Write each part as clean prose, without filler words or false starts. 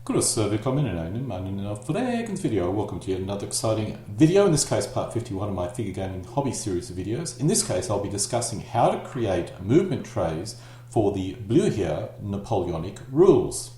Grüß, willkommen in einem Figurenspiel. Welcome to yet another exciting video, in this case part 51 of my figure gaming hobby series of videos. In this case I'll be discussing how to create movement trays for the Blücher Napoleonic rules.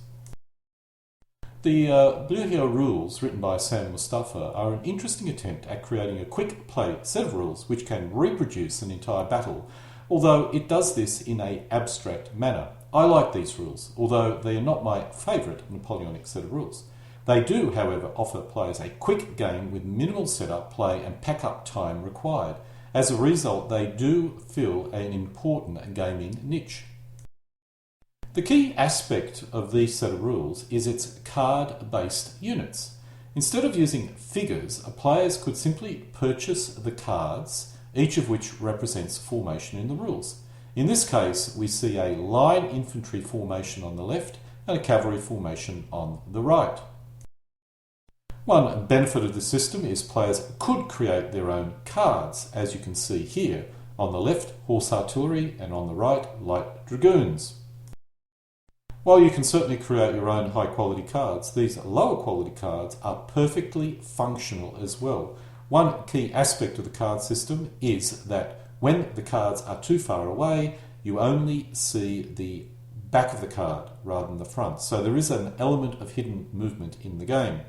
The Blücher rules, written by Sam Mustafa, are an interesting attempt at creating a quick play set of rules which can reproduce an entire battle, although it does this in an abstract manner. I like these rules, although they are not my favourite Napoleonic set of rules. They do, however, offer players a quick game with minimal setup, play and pack-up time required. As a result, they do fill an important gaming niche. The key aspect of these set of rules is its card-based units. Instead of using figures, players could simply purchase the cards, each of which represents formation in the rules. In this case, we see a line infantry formation on the left and a cavalry formation on the right. One benefit of the system is players could create their own cards, as you can see here. On the left, horse artillery, and on the right, light dragoons. While you can certainly create your own high quality cards, these lower quality cards are perfectly functional as well. One key aspect of the card system is that when the cards are too far away, you only see the back of the card rather than the front. So there is an element of hidden movement in the game.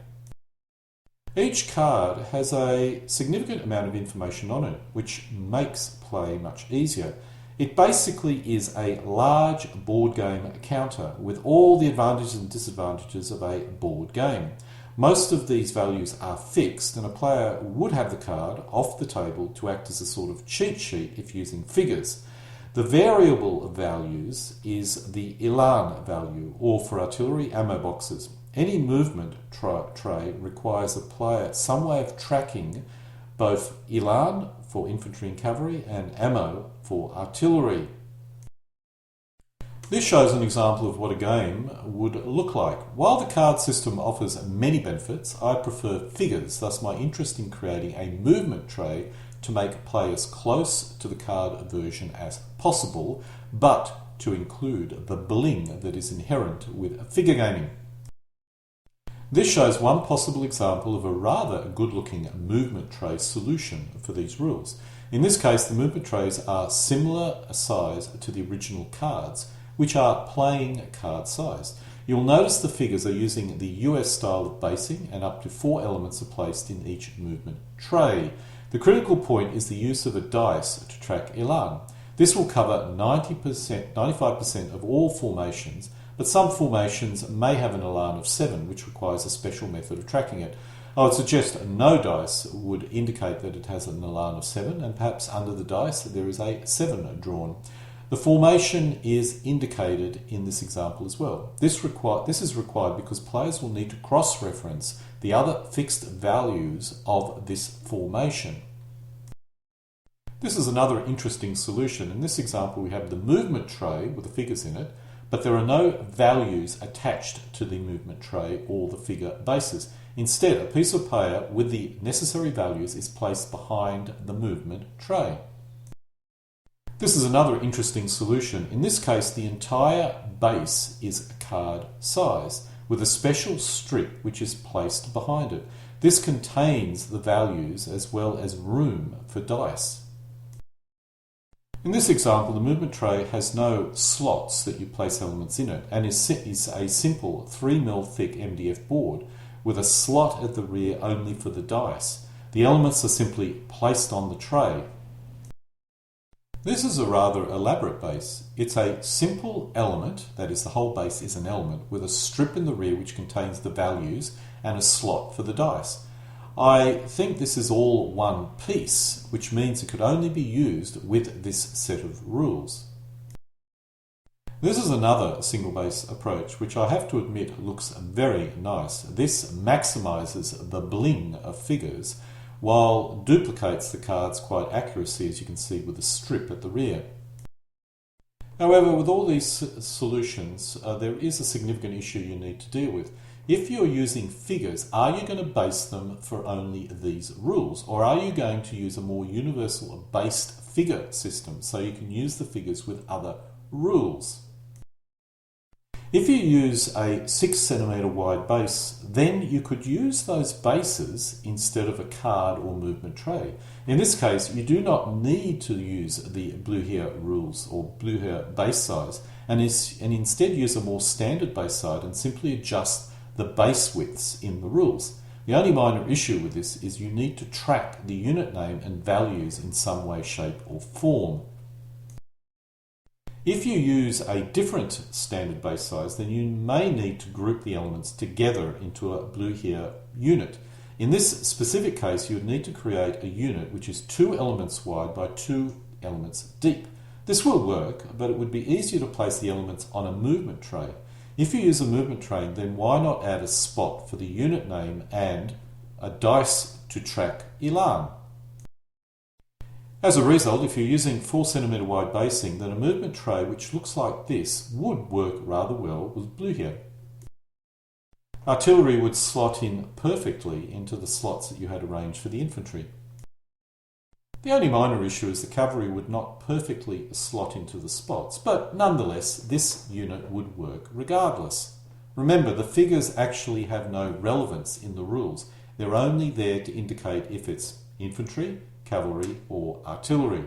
Each card has a significant amount of information on it, which makes play much easier. It basically is a large board game counter with all the advantages and disadvantages of a board game. Most of these values are fixed, and a player would have the card off the table to act as a sort of cheat sheet if using figures. The variable values is the elan value, or for artillery, ammo boxes. Any movement tray requires a player some way of tracking both elan for infantry and cavalry and ammo for artillery. This shows an example of what a game would look like. While the card system offers many benefits, I prefer figures, thus my interest in creating a movement tray to make play as close to the card version as possible, but to include the bling that is inherent with figure gaming. This shows one possible example of a rather good-looking movement tray solution for these rules. In this case, the movement trays are similar size to the original cards, which are playing card size. You'll notice the figures are using the US style of basing, and up to 4 elements are placed in each movement tray. The critical point is the use of a dice to track elan. This will cover 95% of all formations, but some formations may have an elan of 7, which requires a special method of tracking it. I would suggest no dice would indicate that it has an elan of 7, and perhaps under the dice there is a 7 drawn. The formation is indicated in this example as well. This is required because players will need to cross-reference the other fixed values of this formation. This is another interesting solution. In this example we have the movement tray with the figures in it, but there are no values attached to the movement tray or the figure bases. Instead, a piece of paper with the necessary values is placed behind the movement tray. This is another interesting solution. In this case, the entire base is card size, with a special strip which is placed behind it. This contains the values as well as room for dice. In this example, the movement tray has no slots that you place elements in it, and is a simple 3mm thick MDF board with a slot at the rear only for the dice. The elements are simply placed on the tray. This is a rather elaborate base. It's a simple element, that is, the whole base is an element, with a strip in the rear which contains the values and a slot for the dice. I think this is all one piece, which means it could only be used with this set of rules. This is another single base approach, which I have to admit looks very nice. This maximizes the bling of figures, while duplicates the cards quite accurately, as you can see with the strip at the rear. However, with all these solutions, there is a significant issue you need to deal with. If you're using figures, are you going to base them for only these rules, or are you going to use a more universal based figure system so you can use the figures with other rules? If you use a 6cm wide base, then you could use those bases instead of a card or movement tray. In this case, you do not need to use the Blücher rules or Blücher base size, and instead use a more standard base size and simply adjust the base widths in the rules. The only minor issue with this is you need to track the unit name and values in some way, shape or form. If you use a different standard base size, then you may need to group the elements together into a Blücher unit. In this specific case, you would need to create a unit which is 2 elements wide by 2 elements deep. This will work, but it would be easier to place the elements on a movement tray. If you use a movement tray, then why not add a spot for the unit name and a dice to track elan? As a result, if you're using 4cm wide basing, then a movement tray which looks like this would work rather well with Blücher. Artillery would slot in perfectly into the slots that you had arranged for the infantry. The only minor issue is the cavalry would not perfectly slot into the spots, but nonetheless this unit would work regardless. Remember, the figures actually have no relevance in the rules. They're only there to indicate if it's infantry, cavalry or artillery.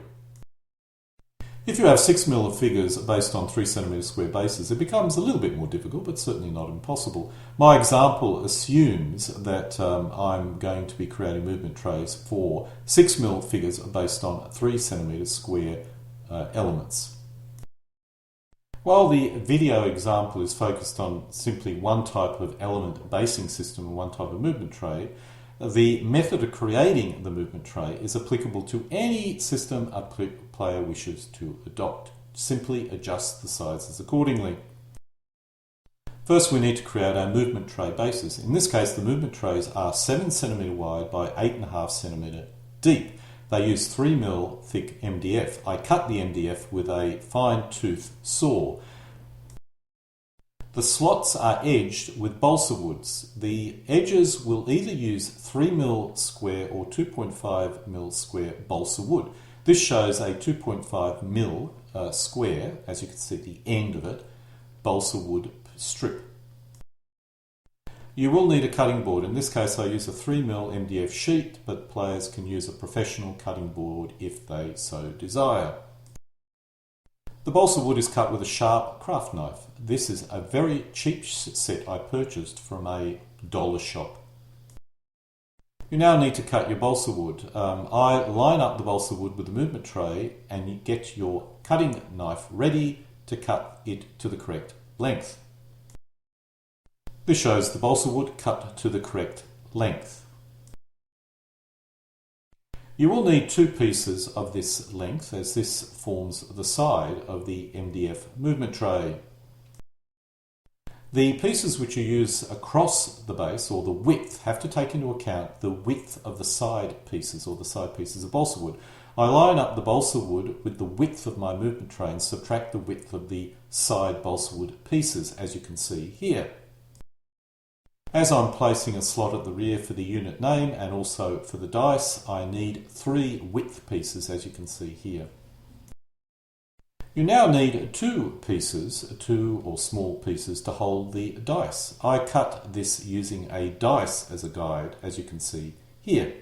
If you have 6mm of figures based on 3cm square bases, it becomes a little bit more difficult, but certainly not impossible. My example assumes that I'm going to be creating movement trays for 6mm figures based on 3cm square elements. While the video example is focused on simply one type of element basing system and one type of movement tray, the method of creating the movement tray is applicable to any system a player wishes to adopt. Simply adjust the sizes accordingly. First, we need to create our movement tray bases. In this case, the movement trays are 7cm wide by 8.5cm deep. They use 3mm thick MDF. I cut the MDF with a fine-tooth saw. The slots are edged with balsa woods. The edges will either use 3mm square or 2.5mm square balsa wood. This shows a 2.5mm square, as you can see at the end of it, balsa wood strip. You will need a cutting board. In this case I use a 3mm MDF sheet, but players can use a professional cutting board if they so desire. The balsa wood is cut with a sharp craft knife. This is a very cheap set I purchased from a dollar shop. You now need to cut your balsa wood. I line up the balsa wood with the movement tray and you get your cutting knife ready to cut it to the correct length. This shows the balsa wood cut to the correct length. You will need 2 pieces of this length, as this forms the side of the MDF movement tray. The pieces which you use across the base, or the width, have to take into account the width of the side pieces, or the side pieces of balsa wood. I line up the balsa wood with the width of my movement tray and subtract the width of the side balsa wood pieces, as you can see here. As I'm placing a slot at the rear for the unit name and also for the dice, I need 3 width pieces, as you can see here. You now need 2 pieces, 2 or small pieces, to hold the dice. I cut this using a dice as a guide, as you can see here.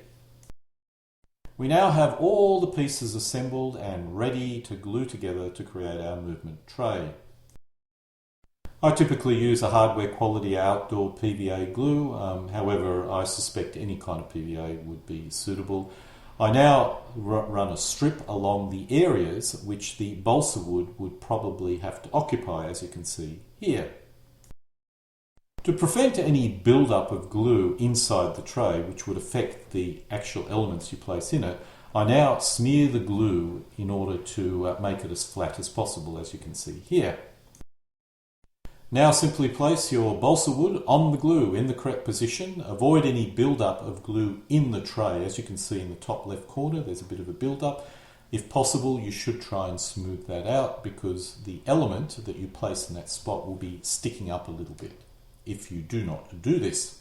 We now have all the pieces assembled and ready to glue together to create our movement tray. I typically use a hardware quality outdoor PVA glue, however I suspect any kind of PVA would be suitable. I now run a strip along the areas which the balsa wood would probably have to occupy, as you can see here. To prevent any build-up of glue inside the tray, which would affect the actual elements you place in it, I now smear the glue in order to make it as flat as possible, as you can see here. Now simply place your balsa wood on the glue in the correct position. Avoid any build-up of glue in the tray. As you can see in the top left corner, there's a bit of a build-up. If possible, you should try and smooth that out, because the element that you place in that spot will be sticking up a little bit if you do not do this.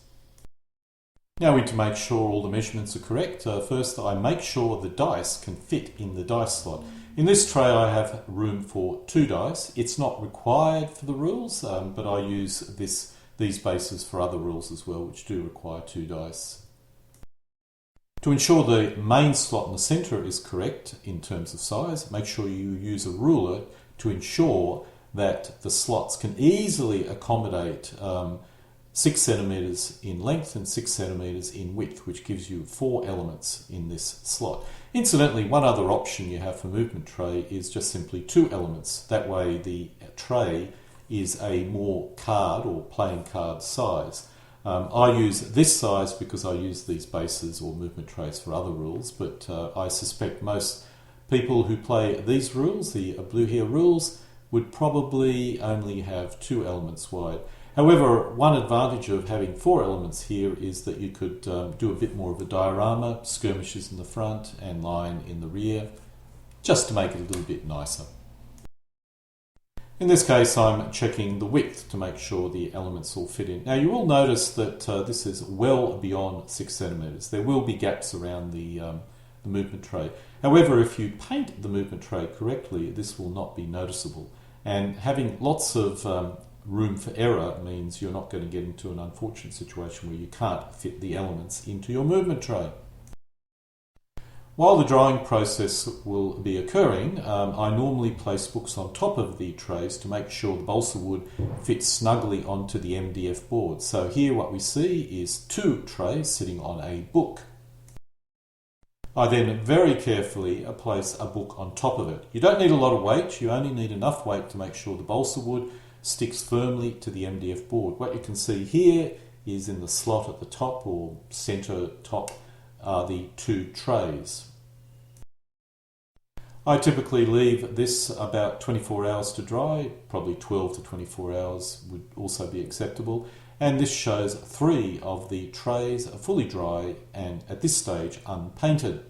Now we need to make sure all the measurements are correct. First, I make sure the dice can fit in the dice slot. In this tray I have room for 2 dice. It's not required for the rules, but I use these bases for other rules as well, which do require 2 dice. To ensure the main slot in the centre is correct in terms of size, make sure you use a ruler to ensure that the slots can easily accommodate 6 centimetres in length and 6 centimetres in width, which gives you 4 elements in this slot. Incidentally, one other option you have for movement tray is just simply 2 elements. That way the tray is a more card or playing card size. I use this size because I use these bases or movement trays for other rules, but I suspect most people who play these rules, the Blücher rules, would probably only have 2 elements wide. However, one advantage of having 4 elements here is that you could do a bit more of a diorama, skirmishes in the front and line in the rear, just to make it a little bit nicer. In this case, I'm checking the width to make sure the elements all fit in. Now, you will notice that this is well beyond 6 centimetres. There will be gaps around the movement tray. However, if you paint the movement tray correctly, this will not be noticeable. And having lots of room for error means you're not going to get into an unfortunate situation where you can't fit the elements into your movement tray. While the drawing process will be occurring, I normally place books on top of the trays to make sure the balsa wood fits snugly onto the MDF board. So here what we see is 2 trays sitting on a book. I then very carefully place a book on top of it. You don't need a lot of weight, you only need enough weight to make sure the balsa wood sticks firmly to the MDF board. What you can see here is in the slot at the top or centre top are the 2 trays. I typically leave this about 24 hours to dry, probably 12 to 24 hours would also be acceptable, and this shows 3 of the trays are fully dry and at this stage unpainted.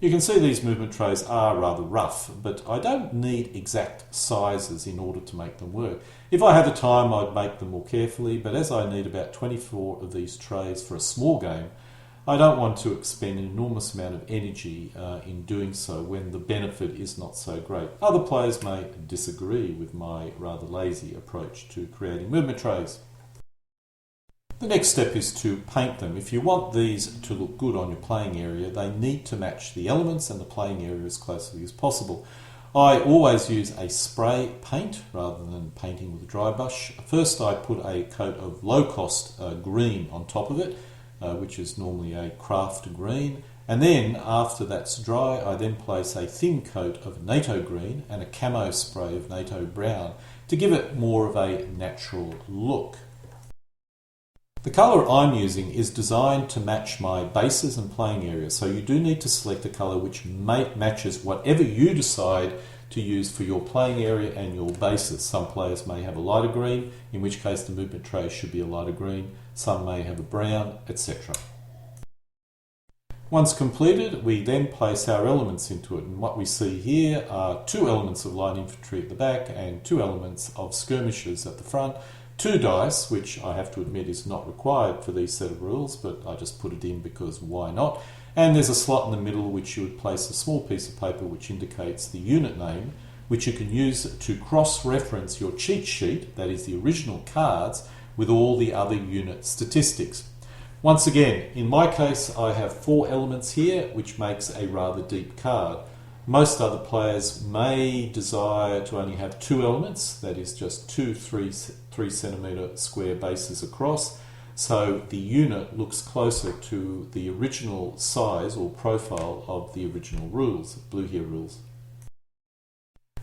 You can see these movement trays are rather rough, but I don't need exact sizes in order to make them work. If I had the time, I'd make them more carefully, but as I need about 24 of these trays for a small game, I don't want to expend an enormous amount of energy in doing so when the benefit is not so great. Other players may disagree with my rather lazy approach to creating movement trays. The next step is to paint them. If you want these to look good on your playing area, they need to match the elements and the playing area as closely as possible. I always use a spray paint rather than painting with a dry brush. First I put a coat of low-cost green on top of it, which is normally a craft green, and then after that's dry I then place a thin coat of NATO green and a camo spray of NATO brown to give it more of a natural look. The colour I'm using is designed to match my bases and playing area, so you do need to select a colour which matches whatever you decide to use for your playing area and your bases. Some players may have a lighter green, in which case the movement tray should be a lighter green. Some may have a brown, etc. Once completed, we then place our elements into it, and what we see here are 2 elements of light infantry at the back and 2 elements of skirmishers at the front. 2 dice, which I have to admit is not required for these set of rules, but I just put it in because why not? And there's a slot in the middle which you would place a small piece of paper which indicates the unit name, which you can use to cross-reference your cheat sheet, that is the original cards, with all the other unit statistics. Once again, in my case I have 4 elements here, which makes a rather deep card. Most other players may desire to only have 2 elements, that is just 2 3 centimetre square bases across, so the unit looks closer to the original size or profile of the original rules, Blücher rules.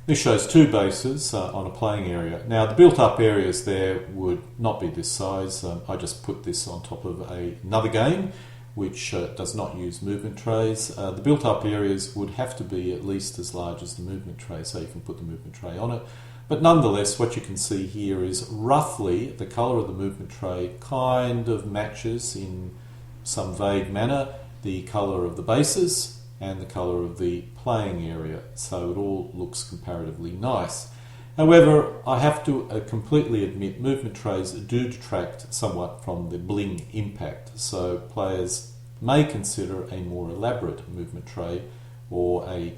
This shows 2 bases on a playing area. Now the built up areas there would not be this size. I just put this on top of another game which does not use movement trays. The built up areas would have to be at least as large as the movement tray, so you can put the movement tray on it. But nonetheless, what you can see here is roughly the colour of the movement tray kind of matches in some vague manner the colour of the bases and the colour of the playing area, so it all looks comparatively nice. However, I have to completely admit movement trays do detract somewhat from the bling impact, so players may consider a more elaborate movement tray or a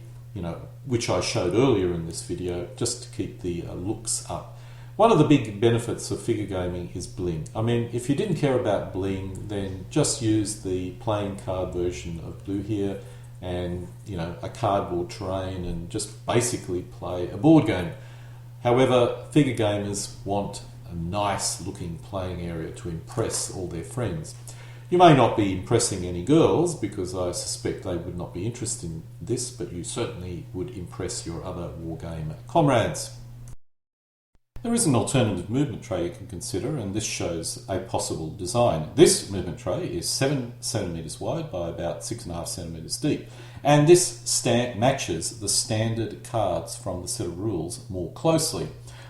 which I showed earlier in this video, just to keep the looks up. One of the big benefits of figure gaming is bling. I mean, if you didn't care about bling, then just use the playing card version of Blücher and a cardboard terrain and just basically play a board game. However, figure gamers want a nice looking playing area to impress all their friends. You may not be impressing any girls, because I suspect they would not be interested in this, but you certainly would impress your other wargame comrades. There is an alternative movement tray you can consider, and this shows a possible design. This movement tray is 7 centimetres wide by about 6.5 centimetres deep, and this matches the standard cards from the set of rules more closely.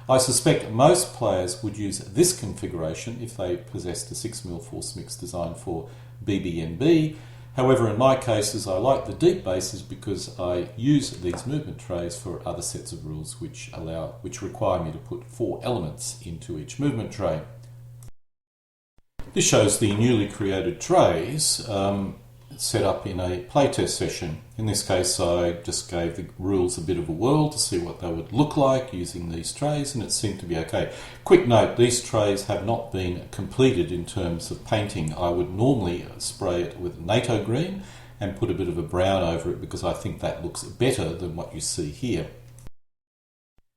I suspect most players would use this configuration if they possessed a 6mm force mix designed for BBNB. However, in my cases, I like the deep bases because I use these movement trays for other sets of rules which require me to put 4 elements into each movement tray. This shows the newly created trays set up in a playtest session. In this case, I just gave the rules a bit of a whirl to see what they would look like using these trays, and it seemed to be okay. Quick note, these trays have not been completed in terms of painting. I would normally spray it with NATO green and put a bit of a brown over it because I think that looks better than what you see here.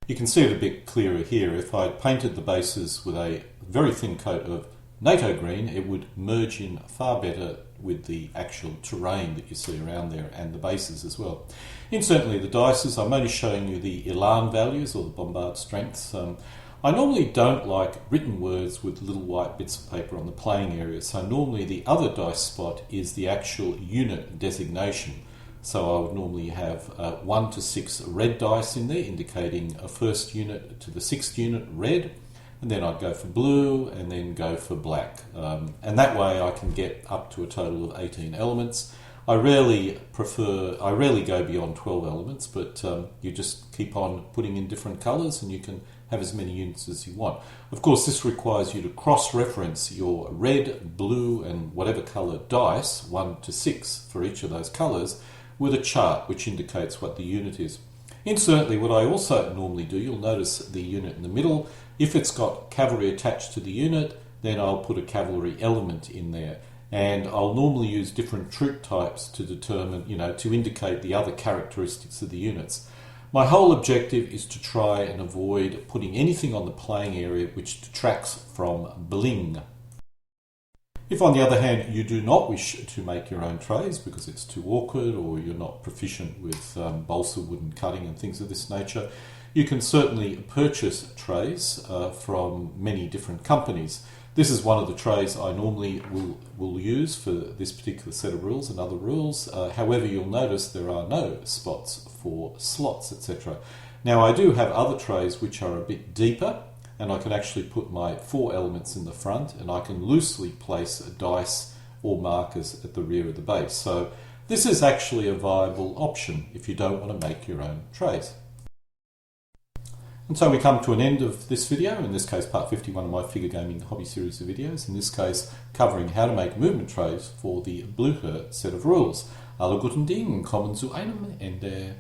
You can see it a bit clearer here. If I painted the bases with a very thin coat of NATO green, it would merge in far better with the actual terrain that you see around there and the bases as well. Certainly the dices, I'm only showing you the elan values or the bombard strengths. I normally don't like written words with little white bits of paper on the playing area, so normally the other dice spot is the actual unit designation. So I would normally have 1 to 6 red dice in there, indicating a first unit to the 6th unit red, and then I'd go for blue and then go for black. And that way I can get up to a total of 18 elements. I rarely go beyond 12 elements, but you just keep on putting in different colours and you can have as many units as you want. Of course, this requires you to cross-reference your red, blue and whatever colour dice, 1 to 6 for each of those colours, with a chart which indicates what the unit is. Incidentally, what I also normally do, you'll notice the unit in the middle. If it's got cavalry attached to the unit, then I'll put a cavalry element in there. And I'll normally use different troop types to determine, to indicate the other characteristics of the units. My whole objective is to try and avoid putting anything on the playing area which detracts from bling. If, on the other hand, you do not wish to make your own trays because it's too awkward or you're not proficient with balsa wood and cutting and things of this nature, you can certainly purchase trays from many different companies. This is one of the trays I normally will use for this particular set of rules and other rules. However, you'll notice there are no spots for slots, etc. Now, I do have other trays which are a bit deeper, and I can actually put my 4 elements in the front, and I can loosely place dice or markers at the rear of the base. So this is actually a viable option if you don't want to make your own trays. And so we come to an end of this video, in this case part 51 of my figure gaming hobby series of videos, in this case covering how to make movement trays for the Blücher set of rules. Alle guten Dinge kommen zu einem Ende.